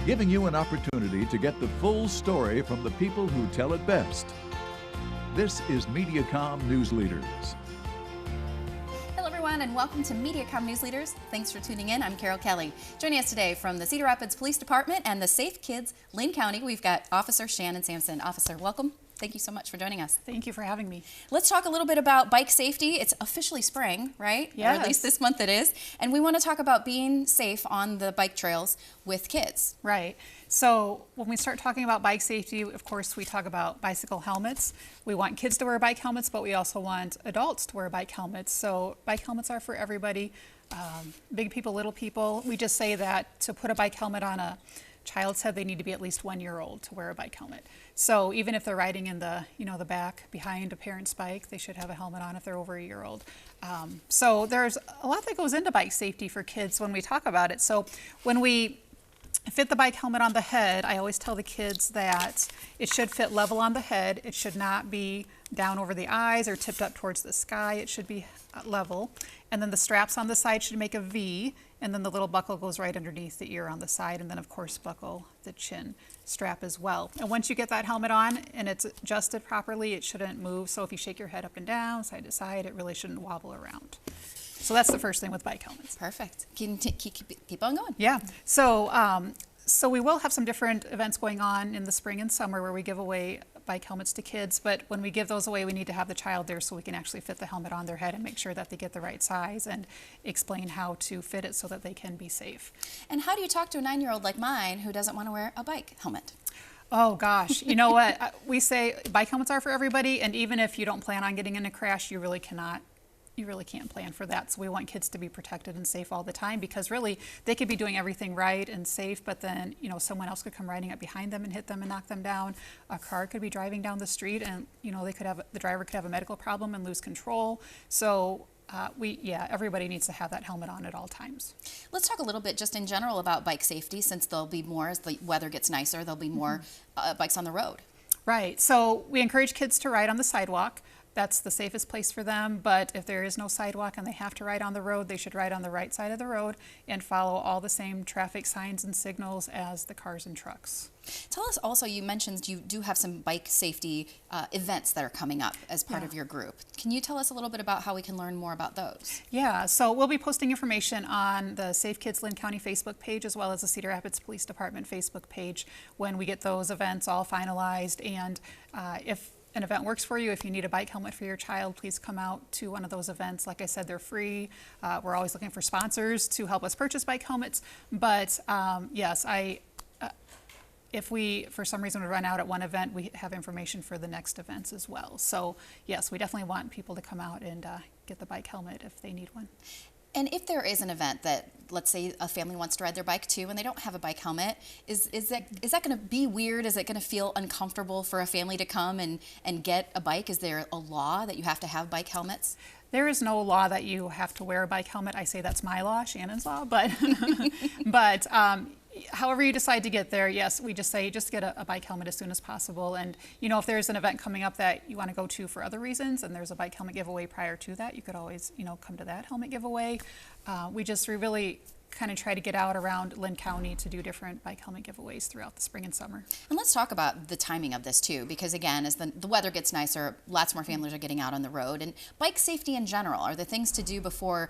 giving you an opportunity to get the full story from the people who tell it best. This is Mediacom News Leaders. Hello everyone and welcome to Mediacom News Leaders. Thanks for tuning in. I'm Carol Kelly. Joining us today from the Cedar Rapids Police Department and the Safe Kids Linn County, we've got Officer Shannon Sampson. Officer, welcome. Thank you so much for joining us. Thank you for having me. Let's talk a little bit about bike safety. It's officially spring, right? Yes. Or at least this month it is. And we want to talk about being safe on the bike trails with kids. Right. So when we start talking about bike safety, of course, we talk about bicycle helmets. We want kids to wear bike helmets, but we also want adults to wear bike helmets. So bike helmets are for everybody, big people, little people. We just say that to put a bike helmet on a child's head, they need to be at least 1 year old to wear a bike helmet. So even if they're riding in the, the back behind a parent's bike, they should have a helmet on if they're over 1 year old. So there's a lot that goes into bike safety for kids when we talk about it. So when we fit the bike helmet on the head, I always tell the kids that it should fit level on the head. It should not be down over the eyes or tipped up towards the sky. It should be level. And then the straps on the side should make a V, and then the little buckle goes right underneath the ear on the side, and then of course buckle the chin strap as well. And once you get that helmet on and it's adjusted properly, it shouldn't move. So if you shake your head up and down, side to side, it really shouldn't wobble around. So that's the first thing with bike helmets. Perfect. Keep on going. Yeah. So we will have some different events going on in the spring and summer where we give away bike helmets to kids, but when we give those away, we need to have the child there so we can actually fit the helmet on their head and make sure that they get the right size and explain how to fit it so that they can be safe. And how do you talk to a 9-year-old like mine who doesn't want to wear a bike helmet? Oh gosh, you know what? We say bike helmets are for everybody, and even if you don't plan on getting in a crash, you really can't plan for that. So we want kids to be protected and safe all the time, because really they could be doing everything right and safe, but then someone else could come riding up behind them and hit them and knock them down. A car could be driving down the street and the driver could have a medical problem and lose control. So everybody needs to have that helmet on at all times. Let's talk a little bit just in general about bike safety, since there'll be more as the weather gets nicer. There'll be more bikes on the road. Right. So we encourage kids to ride on the sidewalk. That's the safest place for them, but if there is no sidewalk and they have to ride on the road, they should ride on the right side of the road and follow all the same traffic signs and signals as the cars and trucks. Tell us also, you mentioned you do have some bike safety events that are coming up as part of your group. Can you tell us a little bit about how we can learn more about those? Yeah, so we'll be posting information on the Safe Kids Linn County Facebook page as well as the Cedar Rapids Police Department Facebook page when we get those events all finalized. And if an event works for you, if you need a bike helmet for your child, please come out to one of those events. Like I said, they're free. We're always looking for sponsors to help us purchase bike helmets. But yes, if we, for some reason, we run out at one event, we have information for the next events as well. So yes, we definitely want people to come out and get the bike helmet if they need one. And if there is an event that, let's say a family wants to ride their bike too and they don't have a bike helmet, is that going to be weird? Is it going to feel uncomfortable for a family to come and get a bike? Is there a law that you have to have bike helmets? There is no law that you have to wear a bike helmet. I say that's my law, Shannon's law, but however you decide to get there, yes, we just say just get a bike helmet as soon as possible. And if there's an event coming up that you want to go to for other reasons and there's a bike helmet giveaway prior to that, you could always come to that helmet giveaway. We really kind of try to get out around Linn County to do different bike helmet giveaways throughout the spring and summer. And let's talk about the timing of this too, because again, as the weather gets nicer, lots more families are getting out on the road. And bike safety in general, are there things to do before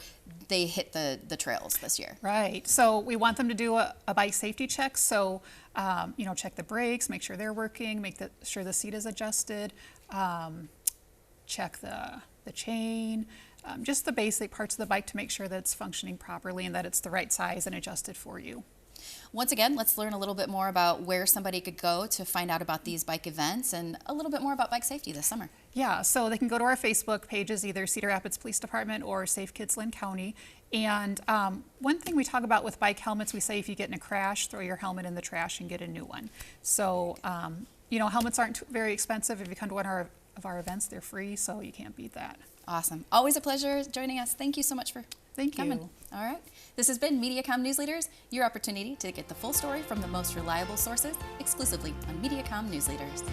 they hit the trails this year? Right. So we want them to do a bike safety check. So, check the brakes, make sure they're working, make sure the seat is adjusted, check the chain, just the basic parts of the bike to make sure that it's functioning properly and that it's the right size and adjusted for you. Once again, let's learn a little bit more about where somebody could go to find out about these bike events and a little bit more about bike safety this summer. Yeah, so they can go to our Facebook pages, either Cedar Rapids Police Department or Safe Kids Linn County. And one thing we talk about with bike helmets, we say if you get in a crash, throw your helmet in the trash and get a new one. So, helmets aren't very expensive. If you come to one of our events, they're free, so you can't beat that. Awesome. Always a pleasure joining us. Thank you so much for coming. You. All right. This has been Mediacom News Leaders, your opportunity to get the full story from the most reliable sources exclusively on Mediacom News Leaders.